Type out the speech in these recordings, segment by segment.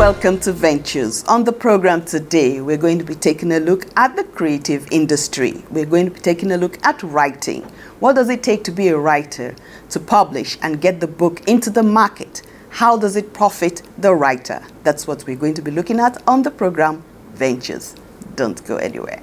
welcome to Ventures. On the program today, we're going to be taking a look at the creative industry. We're going to be taking a look at writing. What does it take to be a writer, to publish and get the book into the market? How does it profit the writer? That's what we're going to be looking at on the program Ventures. Don't go anywhere.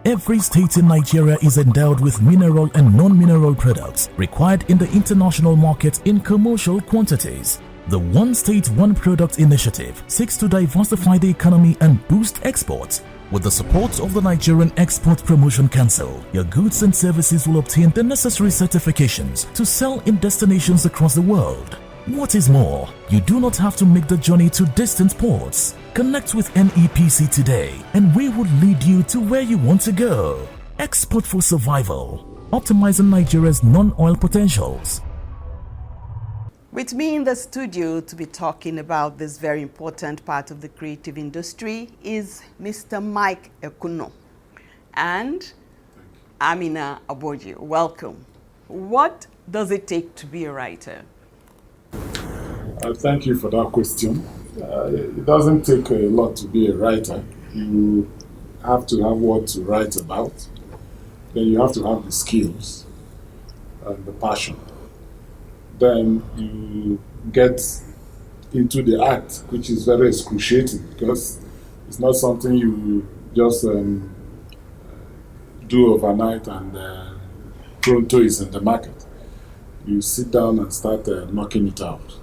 Every state in Nigeria is endowed with mineral and non-mineral products required in the international market in commercial quantities. The One State, One Product initiative seeks to diversify the economy and boost exports. With the support of the Nigerian Export Promotion Council, your goods and services will obtain the necessary certifications to sell in destinations across the world. What is more, you do not have to make the journey to distant ports. Connect with NEPC today and we will lead you to where you want to go. Export for survival, optimizing Nigeria's non-oil potentials. With me in the studio to be talking about this very important part of the creative industry is Mr. Mike Ekuno and Amina Aboji. Welcome. What does it take to be a writer? Thank you for that question. It doesn't take a lot to be a writer. You have to have what to write about. Then you have to have the skills and the passion. Then you get into the act, which is very excruciating because it's not something you just do overnight and pronto is in the market. You sit down and start knocking it out.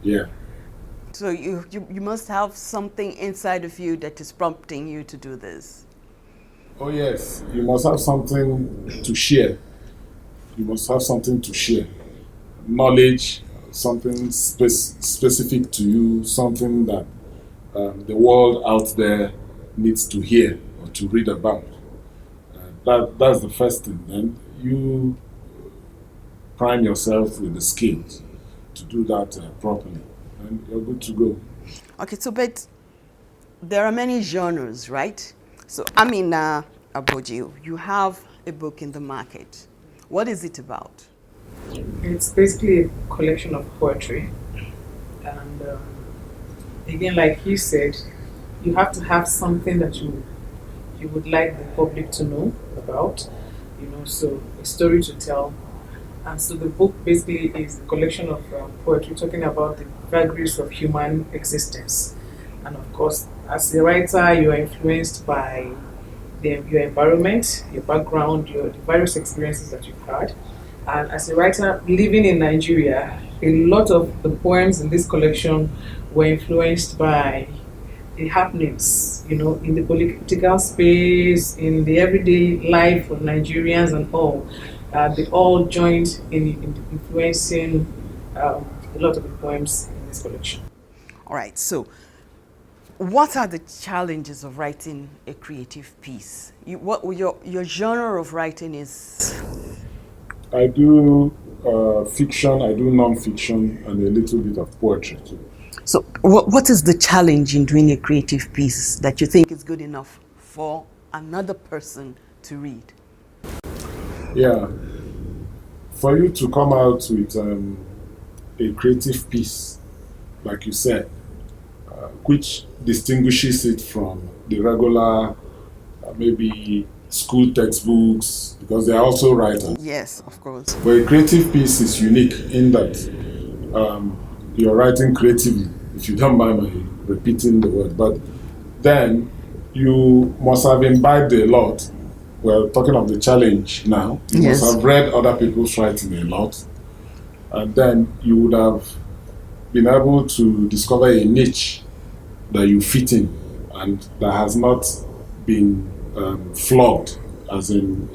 Yeah. So you must have something inside of you that is prompting you to do this. Oh yes, you must have something to share. You must have something to share. Knowledge, something specific to you, something that the world out there needs to hear or to read about. That's the first thing. Then you prime yourself with the skills to do that properly, and you're good to go. Okay, so but there are many genres, right? So Amina Aboji, you have a book in the market. What is it about? It's basically a collection of poetry, and again, like you said, you have to have something that you would like the public to know about, so a story to tell. And so the book basically is a collection of poetry talking about the vagaries of human existence. And of course, as a writer, you are influenced by your environment, your background, the various experiences that you've had. And as a writer living in Nigeria, a lot of the poems in this collection were influenced by the happenings, in the political space, in the everyday life of Nigerians and all. They all joined in influencing a lot of the poems in this collection. All right, so what are the challenges of writing a creative piece? What your genre of writing is? I do fiction, I do non-fiction, and a little bit of poetry too. So what is the challenge in doing a creative piece that you think is good enough for another person to read? Yeah, for you to come out with a creative piece, like you said, which distinguishes it from the regular, maybe school textbooks, because they are also writers. Yes, of course. But a creative piece is unique in that you're writing creatively, if you don't mind my repeating the word. But then you must have imbibed a lot. We're talking of the challenge now. You Yes. must have read other people's writing a lot. And then you would have been able to discover a niche that you fit in and that has not been flogged, as in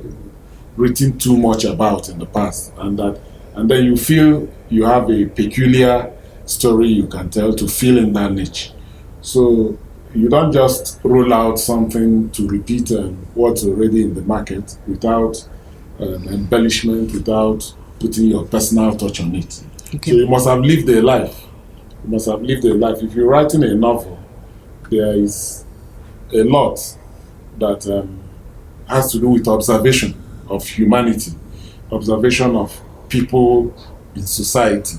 written too much about in the past. And then you feel you have a peculiar story you can tell to fill in that niche. So you don't just roll out something to repeat what's already in the market without embellishment, without putting your personal touch on it. Okay. So you must have lived a life. You must have lived a life. If you're writing a novel, there is a lot that has to do with observation of humanity, observation of people in society,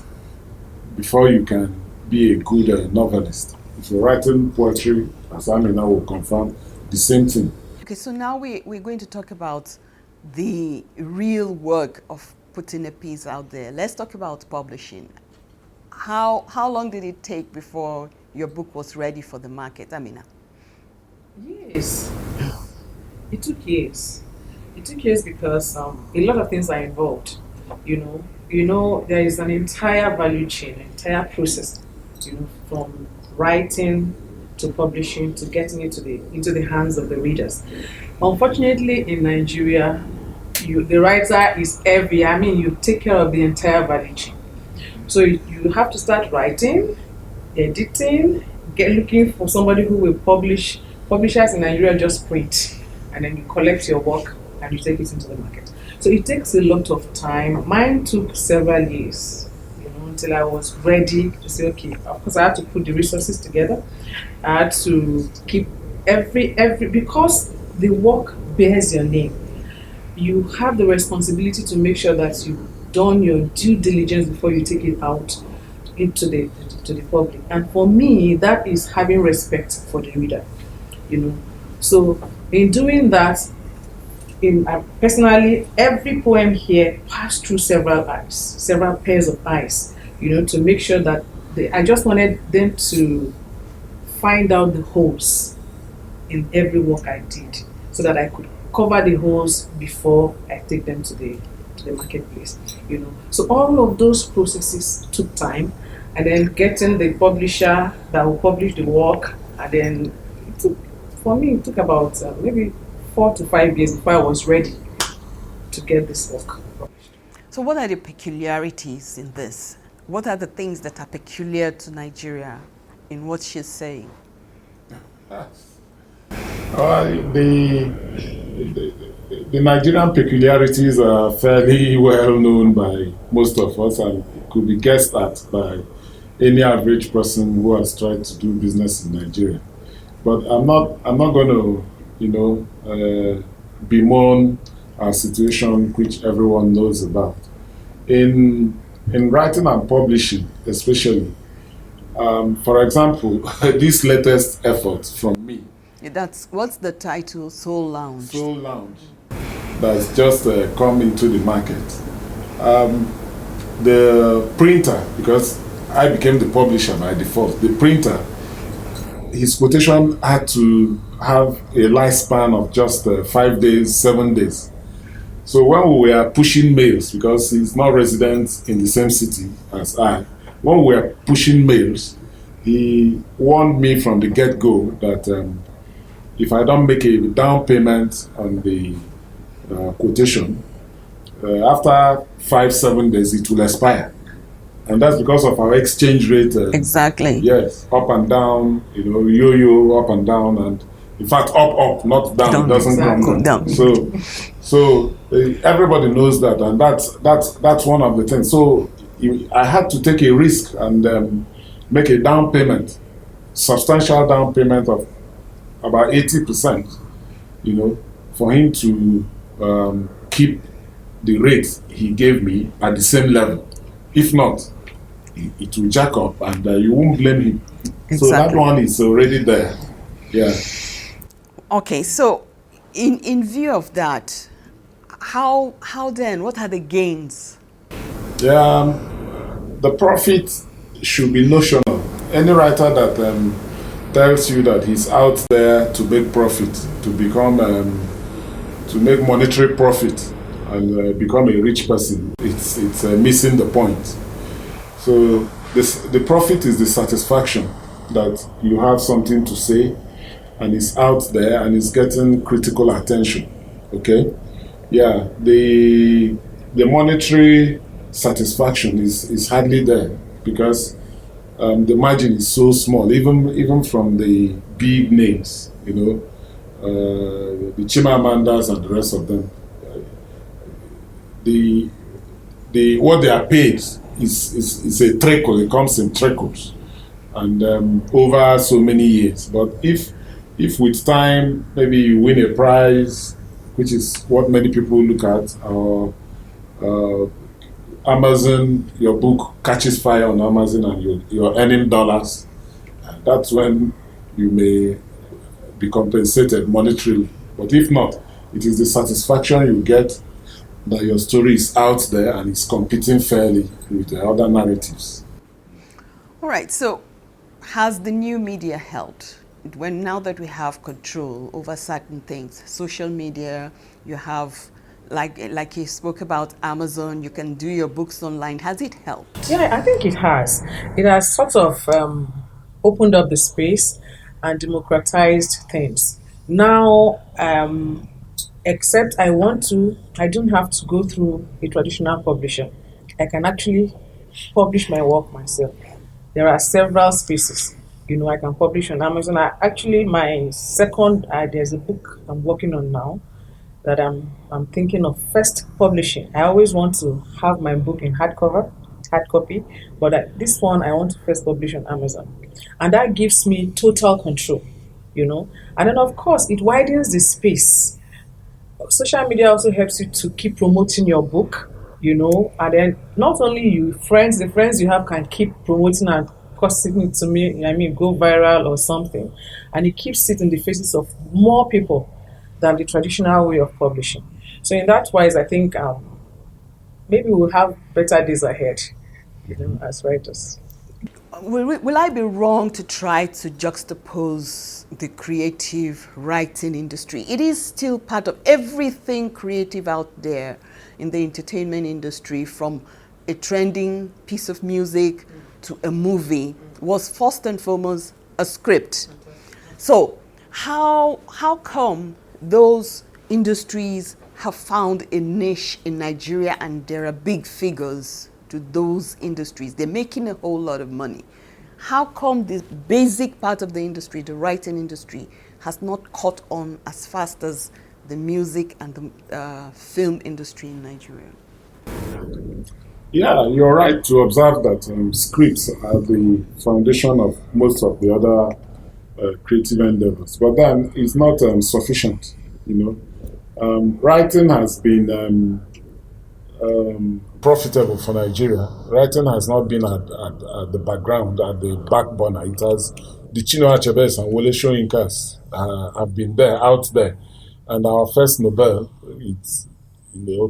before you can be a good novelist. If you're writing poetry, as Amina will confirm, the same thing. Okay, so now we're going to talk about the real work of putting a piece out there. Let's talk about publishing. How long did it take before your book was ready for the market, Amina? Yes, it took years. It took years because a lot of things are involved. There is an entire value chain, an entire process. From writing to publishing to getting it into the hands of the readers. Unfortunately, in Nigeria, the writer is every. I mean, you take care of the entire value chain. So you have to start writing, editing, looking for somebody who will publish. Publishers in Nigeria just print, and then you collect your work and you take it into the market. So it takes a lot of time. Mine took several years, until I was ready to say, okay, of course I had to put the resources together. I had to keep every because the work bears your name. You have the responsibility to make sure that you've done your due diligence before you take it out into the public. And for me, that is having respect for the reader. So in doing that, personally, every poem here passed through several pairs of eyes, to make sure that I just wanted them to find out the holes in every work I did, so that I could cover the holes before I take them to the marketplace. So all of those processes took time, and then getting the publisher that will publish the work, and then it took about maybe 4 to 5 years before I was ready to get this work published. So what are the peculiarities in this? What are the things that are peculiar to Nigeria in what she's saying? The Nigerian peculiarities are fairly well known by most of us and could be guessed at by any average person who has tried to do business in Nigeria. But I'm not going to, bemoan our situation, which everyone knows about. In writing and publishing, especially, for example, this latest effort from me. What's the title? Soul Lounge. Soul Lounge. That's just come into the market. The printer, because I became the publisher by default, the printer, his quotation had to have a lifespan of just 5 days, 7 days. So when we were pushing mails, because he's not resident in the same city as I, when we were pushing mails, he warned me from the get-go that if I don't make a down payment on the quotation, after 5-7 days it will expire. And that's because of our exchange rate. Exactly. Yes, up and down, yo-yo, up and down, and in fact, up, not down. It doesn't come down. So everybody knows that, and that's one of the things. So I had to take a risk and make a down payment, substantial down payment of about 80%, for him to keep the rate he gave me at the same level. If not, it will jack up, and you won't blame him. Exactly. So that one is already there. Yeah. Okay, so in view of that, how then, what are the gains? Yeah, the profit should be notional. Any writer that tells you that he's out there to make profit, to become, to make monetary profit, and become a rich person, it's missing the point. So the profit is the satisfaction that you have something to say, and it's out there and it's getting critical attention. Okay, yeah, the monetary satisfaction is hardly there because the margin is so small, even from the big names, the Chimamandas and the rest of them. The what they are paid is a trickle. It comes in trickles, and over so many years. But if with time maybe you win a prize, which is what many people look at, or Amazon, your book catches fire on Amazon and you're earning dollars, that's when you may be compensated monetarily. But if not, it is the satisfaction you get that your story is out there and is competing fairly with the other narratives. All right, so has the new media helped? When now that we have control over certain things, social media, you have, like you spoke about Amazon, you can do your books online. Has it helped? Yeah, I think it has. It has sort of opened up the space and democratized things. Now, except I don't have to go through a traditional publisher. I can actually publish my work myself. There are several spaces. I can publish on Amazon. My second, there's a book I'm working on now that I'm thinking of first publishing. I always want to have my book in hard copy, but this one I want to first publish on Amazon, and that gives me total control. And then of course it widens the space. Social media also helps you to keep promoting your book, and then not only you, the friends you have can keep promoting and causing it to go viral or something, and it keeps it in the faces of more people than the traditional way of publishing. So in that wise, I think maybe we'll have better days ahead, as writers. Will I be wrong to try to juxtapose the creative writing industry? It is still part of everything creative out there in the entertainment industry, from a trending piece of music to a movie, was first and foremost a script. So how come those industries have found a niche in Nigeria and there are big figures to those industries? They're making a whole lot of money. How come this basic part of the industry, the writing industry, has not caught on as fast as the music and the film industry in Nigeria? Yeah, you're right to observe that scripts are the foundation of most of the other creative endeavors. But then it's not sufficient, Writing has been profitable for Nigeria. Writing has not been at the background, at the back burner. It has, the Chinua Achebes and Wole Soyinkas have been there, out there. And our first Nobel,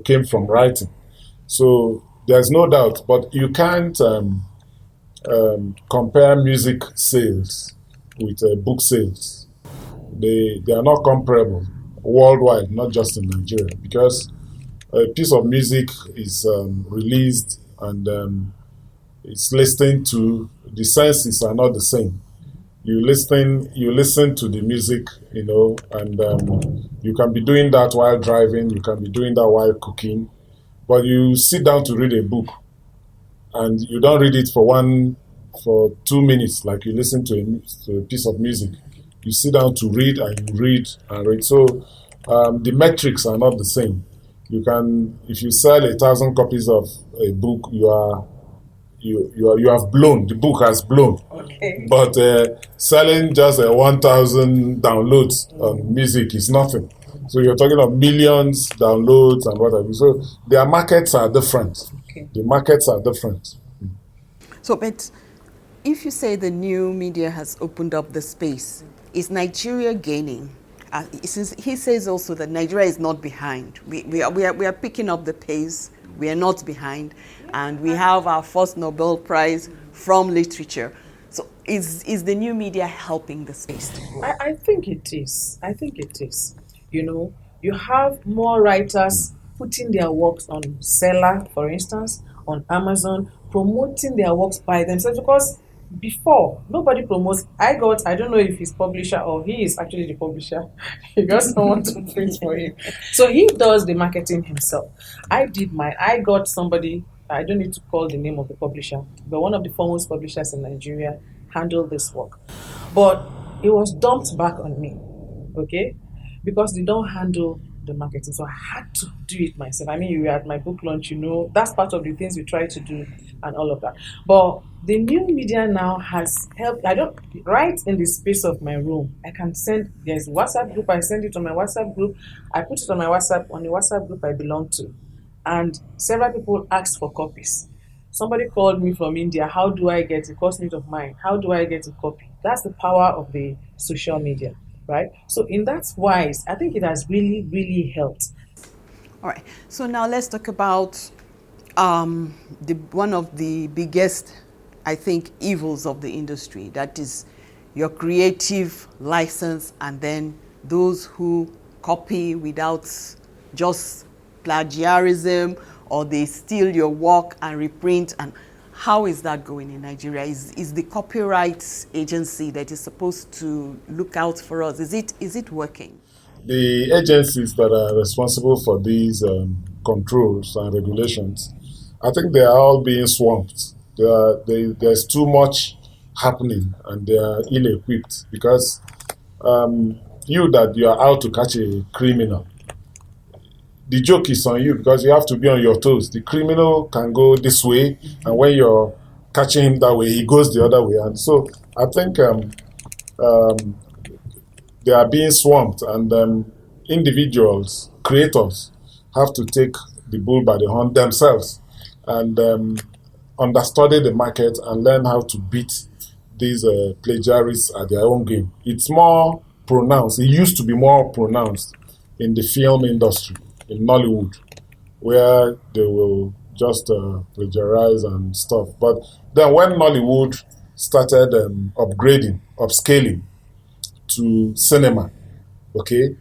came from writing. So there's no doubt, but you can't compare music sales with book sales. They are not comparable worldwide, not just in Nigeria, because a piece of music is released and it's listened to. The senses are not the same. You listen to the music, and you can be doing that while driving, you can be doing that while cooking, but you sit down to read a book and you don't read it for 2 minutes like you listen to a piece of music. You sit down to read and you read and read. So the metrics are not the same. You can, if you sell 1,000 copies of a book, you have blown. The book has blown. Okay. But selling just 1,000 downloads on music is nothing. So you're talking of millions downloads and what have you. So their markets are different. Okay. The markets are different. So, but if you say the new media has opened up the space, is Nigeria gaining? He says also that Nigeria is not behind. We are picking up the pace. We are not behind, and we have our first Nobel Prize from literature. So is the new media helping the space to grow? I think it is. You have more writers putting their works on Seller, for instance, on Amazon, promoting their works by themselves, because before, nobody promotes. I don't know if he's publisher or he is actually the publisher. He got someone to print for him. So he does the marketing himself. I got somebody, I don't need to call the name of the publisher, but one of the foremost publishers in Nigeria handled this work. But it was dumped back on me, okay? Because they don't handle the marketing. So I had to do it myself. You were at my book launch, that's part of the things we try to do and all of that. But the new media now has helped. I don't write in the space of my room. I can send, there's a WhatsApp group, I send it on my WhatsApp group. I put it on the WhatsApp group I belong to. and several people asked for copies. Somebody called me from India. How do I get a classmate of mine? How do I get a copy? That's the power of the social media, right? So in that wise, I think it has really, really helped. All right. So now let's talk about one of the biggest, I think, evils of the industry. That is your creative license, and then those who copy without just plagiarism, or they steal your work and reprint. And how is that going in Nigeria? Is the copyright agency that is supposed to look out for us, is it working? The agencies that are responsible for these controls and regulations, I think they are all being swamped. There's too much happening, and they are ill-equipped, because you are out to catch a criminal, the joke is on you, because you have to be on your toes. The criminal can go this way, and when you're catching him that way, he goes the other way. And so I think they are being swamped, and individuals, creators, have to take the bull by the horn themselves and understudy the market and learn how to beat these plagiarists at their own game. It's more pronounced. It used to be more pronounced in the film industry, in Nollywood, where they will just plagiarize and stuff. But then when Nollywood started upscaling to cinema, okay,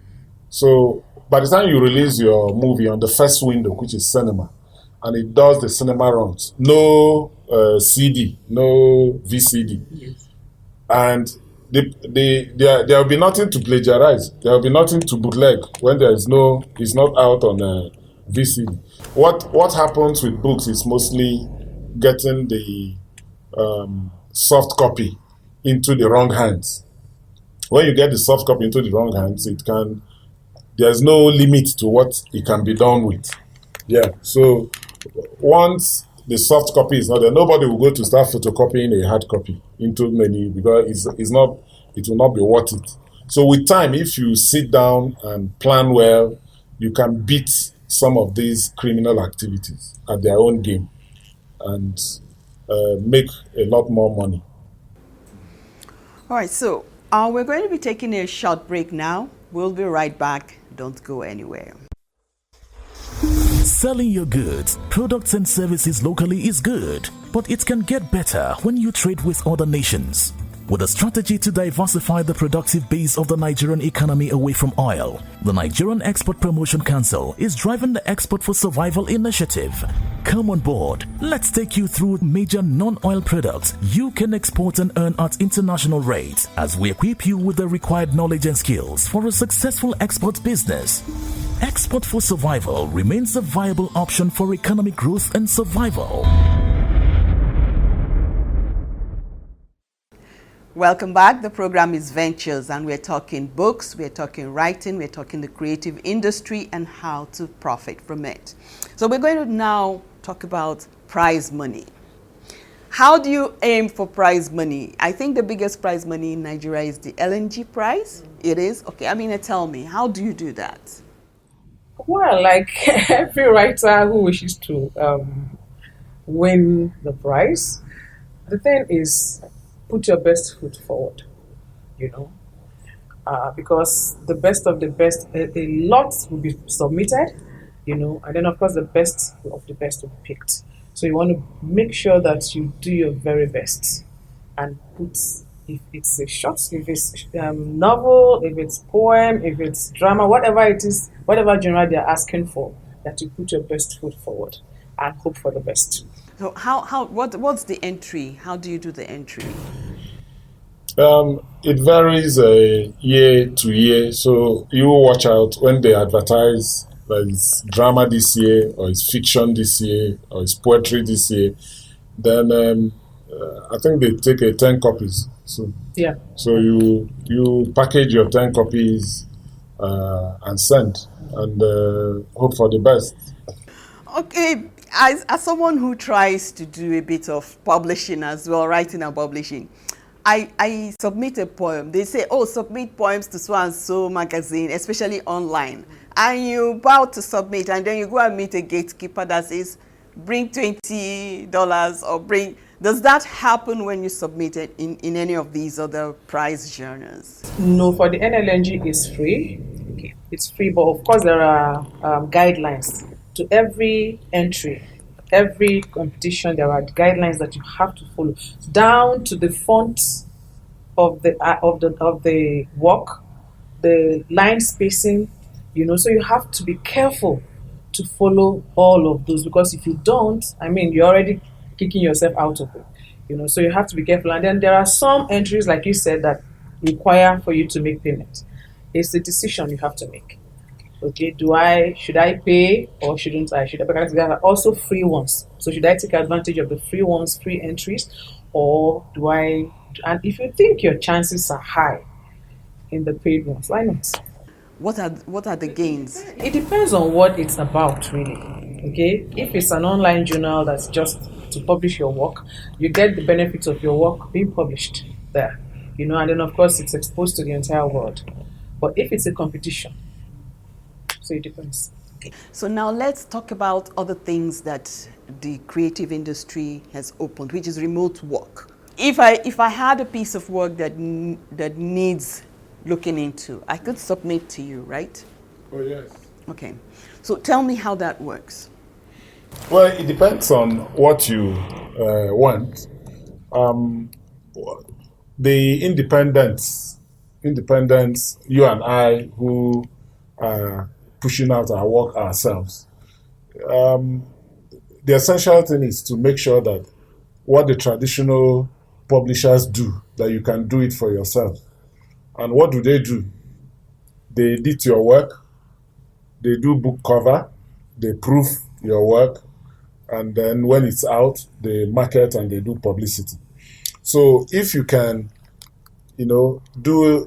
so by the time you release your movie on the first window, which is cinema, and it does the cinema runs, no CD, no VCD, yes. And there will be nothing to plagiarize. There will be nothing to bootleg when it's not out on VCD. What happens with books is mostly getting the soft copy into the wrong hands. When you get the soft copy into the wrong hands, there's no limit to what it can be done with. Yeah. So once the soft copy is not there, nobody will go to start photocopying a hard copy into many, because it will not be worth it. So with time, if you sit down and plan well, you can beat some of these criminal activities at their own game and make a lot more money. All right, so we're going to be taking a short break now. We'll be right back. Don't go anywhere. Selling your goods, products and services locally is good, but it can get better when you trade with other nations. With a strategy to diversify the productive base of the Nigerian economy away from oil, the Nigerian Export Promotion Council is driving the Export for Survival initiative. Come on board. Let's take you through major non-oil products you can export and earn at international rates, as we equip you with the required knowledge and skills for a successful export business. Export for Survival remains a viable option for economic growth and survival. Welcome back. The program is Ventures, and we're talking books, we're talking writing, we're talking the creative industry and how to profit from it. So we're going to now talk about prize money. How do you aim for prize money? I think the biggest prize money in Nigeria is the LNG prize. It is? Okay, Amina, tell me, how do you do that? Well, like every writer who wishes to win the prize, the thing is, put your best foot forward, because the best of the best, a lot will be submitted, and then of course the best of the best will be picked. So you want to make sure that you do your very best and put, if it's a short, if it's novel, if it's poem, if it's drama, whatever it is, whatever genre they're asking for, that you put your best foot forward and hope for the best. So what's the entry? How do you do the entry? It varies year to year. So you watch out when they advertise that it's drama this year, or it's fiction this year, or it's poetry this year. Then I think they take 10 copies. So yeah. So you package your 10 copies and send, and hope for the best. Okay. As someone who tries to do a bit of publishing as well, writing and publishing, I submit a poem. They say, oh, submit poems to so and so magazine, especially online. and you about to submit, and then you go and meet a gatekeeper that says, bring $20 or bring. Does that happen when you submit it in any of these other prize journals? No, for the NLNG it's free. Okay. It's free, but of course there are guidelines to every entry, every competition. There are guidelines that you have to follow, down to the font of the work, the line spacing. So you have to be careful to follow all of those, because if you don't, you're already kicking yourself out of it. So you have to be careful. And then there are some entries, like you said, that require for you to make payment. It's a decision you have to make. Okay, should I pay or shouldn't I? Because there are also free ones. So should I take advantage of the free ones, free entries, or do I? And if you think your chances are high in the paid ones, why not? What are the gains? It depends on what it's about, really. Okay, if it's an online journal that's just to publish your work, you get the benefits of your work being published there. And then of course it's exposed to the entire world. But if it's a competition, so it depends. So now let's talk about other things that the creative industry has opened, which is remote work. If I had a piece of work that needs looking into, I could submit to you, right? Oh, yes. Okay. So tell me how that works. Well, it depends on what you want. The independents, you and I, who are pushing out our work ourselves, the essential thing is to make sure that what the traditional publishers do, that you can do it for yourself. And what do? They edit your work, they do book cover, they proof your work, and then when it's out, they market and they do publicity. So if you can, do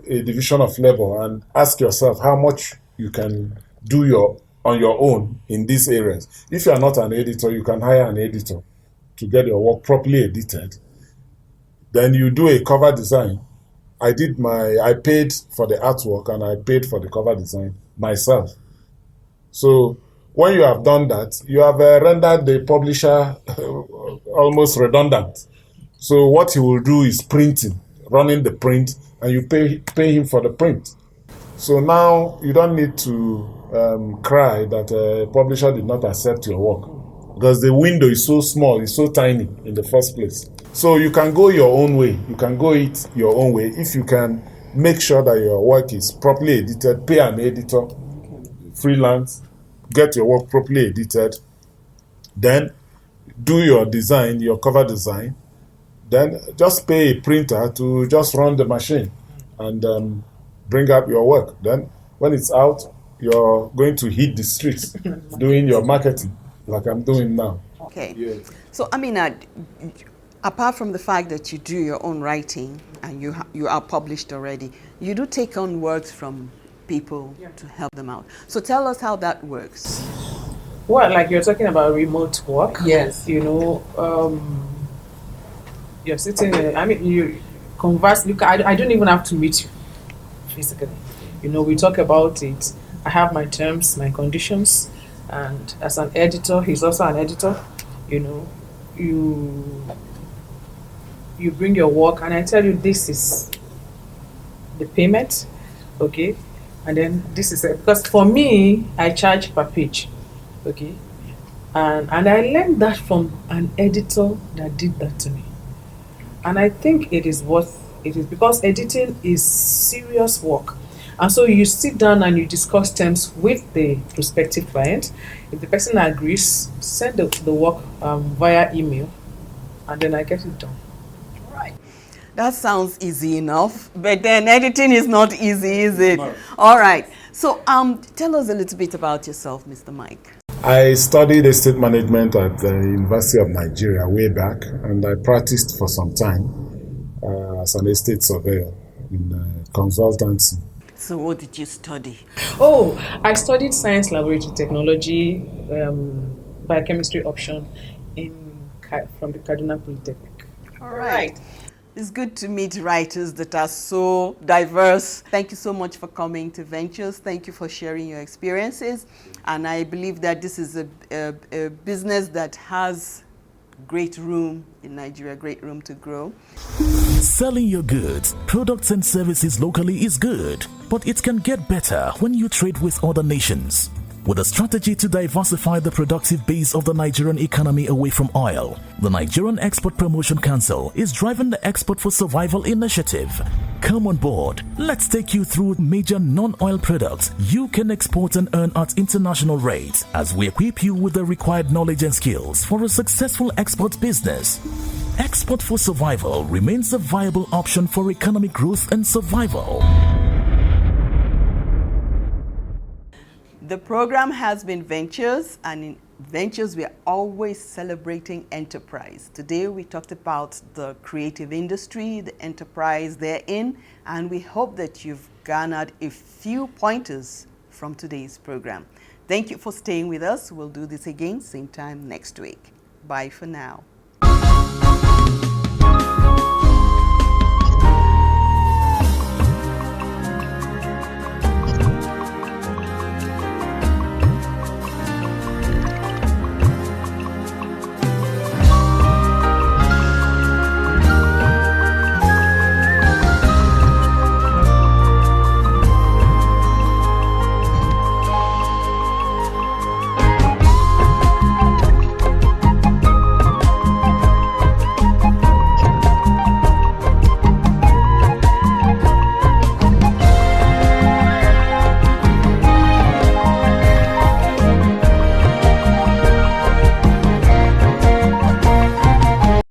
a division of labor and ask yourself how much you can do on your own in these areas. If you are not an editor, you can hire an editor to get your work properly edited. Then you do a cover design. I paid for the artwork and I paid for the cover design myself. So when you have done that, you have rendered the publisher almost redundant. So what he will do is printing, running the print, and you pay him for the print. So now you don't need to cry that a publisher did not accept your work, because the window is so small, it's so tiny in the first place. So you can go your own way. You can go it your own way if you can make sure that your work is properly edited, pay an editor, freelance, get your work properly edited, then do your design, your cover design, then just pay a printer to just run the machine and bring up your work. Then when it's out, you're going to hit the streets doing your marketing like I'm doing now. Okay. Yeah. So Amina, apart from the fact that you do your own writing and you are published already, you do take on works from people to help them out. So tell us how that works. Well, like you're talking about remote work. Yes. You're sitting there. You converse. I don't even have to meet you physically. We talk about it. I have my terms, my conditions, and as an editor, he's also an editor. You bring your work, and I tell you this is the payment, okay, and then this is it. Because for me, I charge per page, okay, and I learned that from an editor that did that to me, and I think it is worth it is because editing is serious work. And so you sit down and you discuss terms with the prospective client. If the person agrees, send the work via email, and then I get it done. Right. That sounds easy enough, but then editing is not easy, is it? No. All right. So tell us a little bit about yourself, Mr. Mike. I studied estate management at the University of Nigeria way back, and I practiced for some time as an estate surveyor in consultancy. So what did you study? Oh, I studied science laboratory technology, biochemistry option from the Kaduna Polytechnic. All right. It's good to meet writers that are so diverse. Thank you so much for coming to Ventures. Thank you for sharing your experiences. And I believe that this is a business that has great room in Nigeria, great room to grow. Selling your goods, products and services locally is good, but it can get better when you trade with other nations. With a strategy to diversify the productive base of the Nigerian economy away from oil, the Nigerian Export Promotion Council is driving the Export for Survival initiative. Come on board. Let's take you through major non-oil products you can export and earn at international rates as we equip you with the required knowledge and skills for a successful export business. Export for Survival remains a viable option for economic growth and survival. The program has been Ventures, and in Ventures we are always celebrating enterprise. Today we talked about the creative industry, the enterprise therein, and we hope that you've garnered a few pointers from today's program. Thank you for staying with us. We'll do this again same time next week. Bye for now.